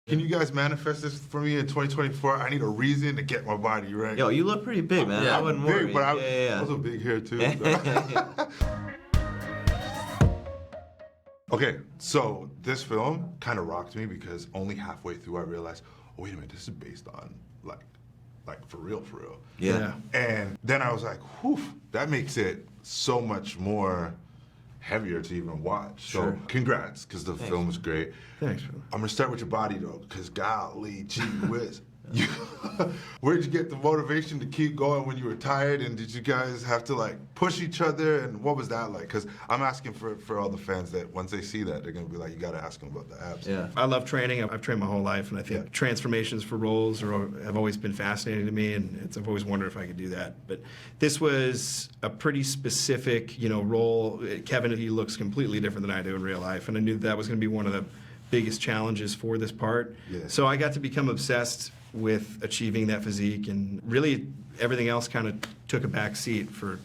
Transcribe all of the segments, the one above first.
Can you guys manifest this for me in 2024? I need a reason to get my body right. Yo, you look pretty big, man. Yeah, I wouldn't big, worry. but I'm yeah. also big here too. Okay, so this film kind of rocked me because only halfway through I realized, oh, wait a minute, this is based on like for real. Yeah. And then I was like, whew, that makes it so much more heavier to even watch. Sure. So congrats, because the film was great. Thanks, man. I'm gonna start with your body though, because golly, gee whiz. Where'd you get the motivation to keep going when you were tired, and did you guys have to like push each other, and what was that like? Because I'm asking for all the fans that once they see that, they're gonna be like, you gotta ask them about the abs. Yeah. I love training. I've trained my whole life, and I think transformations for roles have always been fascinating to me, and I've always wondered if I could do that. But this was a pretty specific, role. Kevin, he looks completely different than I do in real life, and I knew that was going to be one of the biggest challenges for this part. Yeah. So I got to become obsessed with achieving that physique, and really everything else kind of took a back seat for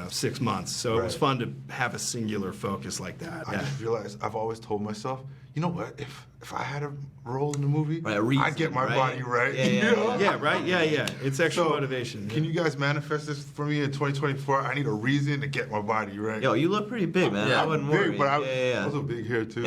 6 months. So it was fun to have a singular focus like that. I just realized I've always told myself, you know what, if I had a role in the movie, Right, a reason, I'd get my right? body right. Yeah, you know? Yeah, right? Yeah. It's extra So, motivation. Can you guys manifest this for me in 2024? I need a reason to get my body right. Yo, you look pretty big, man. I wouldn't worry. Big, but I'm yeah. also big here too.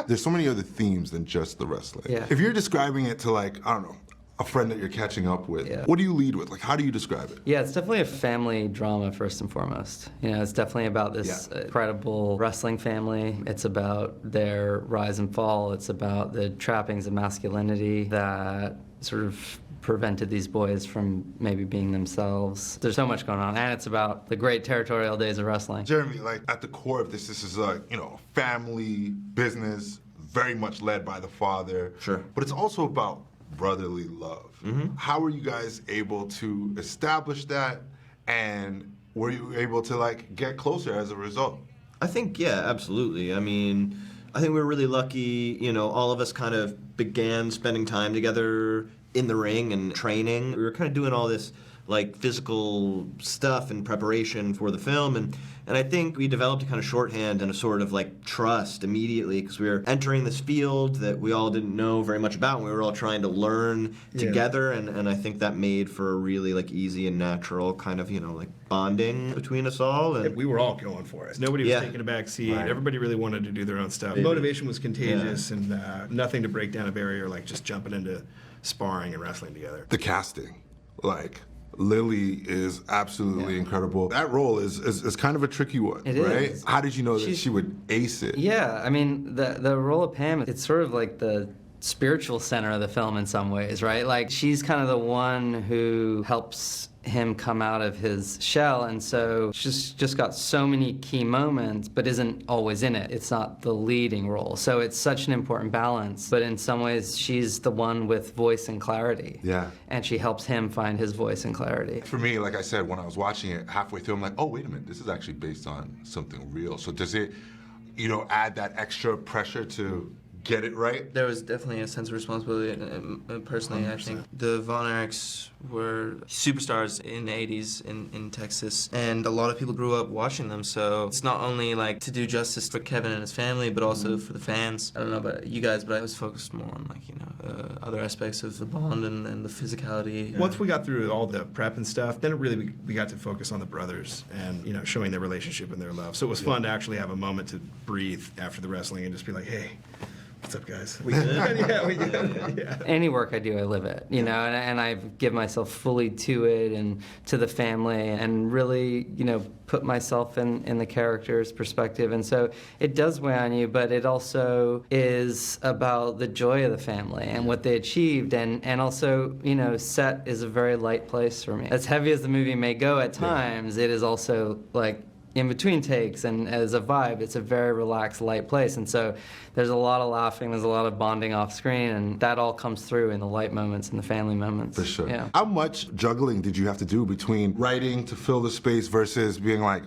There's so many other themes than just the wrestling. Yeah. If you're describing it to I don't know, a friend that you're catching up with, what do you lead with? How do you describe it? Yeah, it's definitely a family drama first and foremost. It's definitely about this incredible wrestling family. It's about their rise and fall. It's about the trappings of masculinity that sort of prevented these boys from maybe being themselves. There's so much going on, and it's about the great territorial days of wrestling. Jeremy, at the core of this is family business, very much led by the father. Sure. But it's also about brotherly love. Mm-hmm. How were you guys able to establish that, and were you able to get closer as a result? I think, yeah, absolutely. I mean, I think we were really lucky, all of us kind of began spending time together in the ring and training. We were kind of doing all this physical stuff in preparation for the film, and I think we developed a kind of shorthand and a sort of trust immediately, because we were entering this field that we all didn't know very much about, and we were all trying to learn together, and I think that made for a really easy and natural kind of bonding between us all. And we were all going for it. Nobody was taking a back seat. Right. Everybody really wanted to do their own stuff. Motivation was contagious, and nothing to break down a barrier like just jumping into sparring and wrestling together. The casting, Lily is absolutely incredible. That role is kind of a tricky one, It right? is. How did you know that she would ace it? Yeah, I mean, the role of Pam, it's sort of like the spiritual center of the film in some ways, right? She's kind of the one who helps him come out of his shell, and so she's just got so many key moments, but isn't always in it. It's not the leading role, so it's such an important balance, but in some ways she's the one with voice and clarity. Yeah. And she helps him find his voice and clarity. For me, like I said, when I was watching it halfway through, I'm like, oh, wait a minute, this is actually based on something real. So does it, add that extra pressure to get it right? There was definitely a sense of responsibility, and personally, 100%. I think the Von Erichs were superstars in the 80s in Texas, and a lot of people grew up watching them, so it's not only to do justice for Kevin and his family, but also for the fans. I don't know about you guys, but I was focused more on other aspects of the bond and the physicality. Once we got through all the prep and stuff, then we got to focus on the brothers and showing their relationship and their love. So it was fun to actually have a moment to breathe after the wrestling and just be like, hey, what's up, guys? We good? Yeah, we good. Yeah. Any work I do, I live it, and I give myself fully to it and to the family, and really, put myself in the character's perspective. And so it does weigh on you, but it also is about the joy of the family and what they achieved. And also, set is a very light place for me. As heavy as the movie may go at times, it is also in between takes, and as a vibe, it's a very relaxed, light place. And so there's a lot of laughing, there's a lot of bonding off screen, and that all comes through in the light moments and the family moments. For sure. Yeah. How much juggling did you have to do between writing to fill the space versus being like,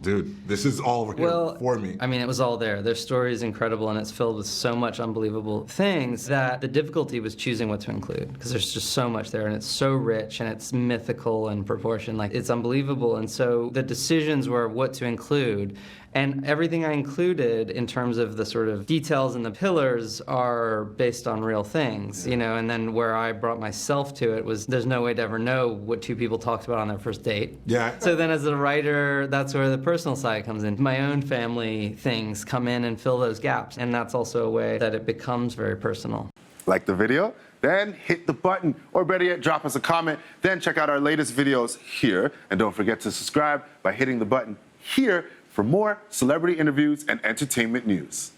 dude, this is all here for me? I mean, it was all there. Their story is incredible, and it's filled with so much unbelievable things that the difficulty was choosing what to include, because there's just so much there, and it's so rich, and it's mythical in proportion. It's unbelievable. And so the decisions were what to include. And everything I included in terms of the sort of details and the pillars are based on real things, you know, and then where I brought myself to it was there's no way to ever know what two people talked about on their first date. Yeah. So then as a writer, that's where the personal side comes in. My own family things come in and fill those gaps. And that's also a way that it becomes very personal. Like the video? Then hit the button, or better yet, drop us a comment. Then check out our latest videos here. And don't forget to subscribe by hitting the button here for more celebrity interviews and entertainment news.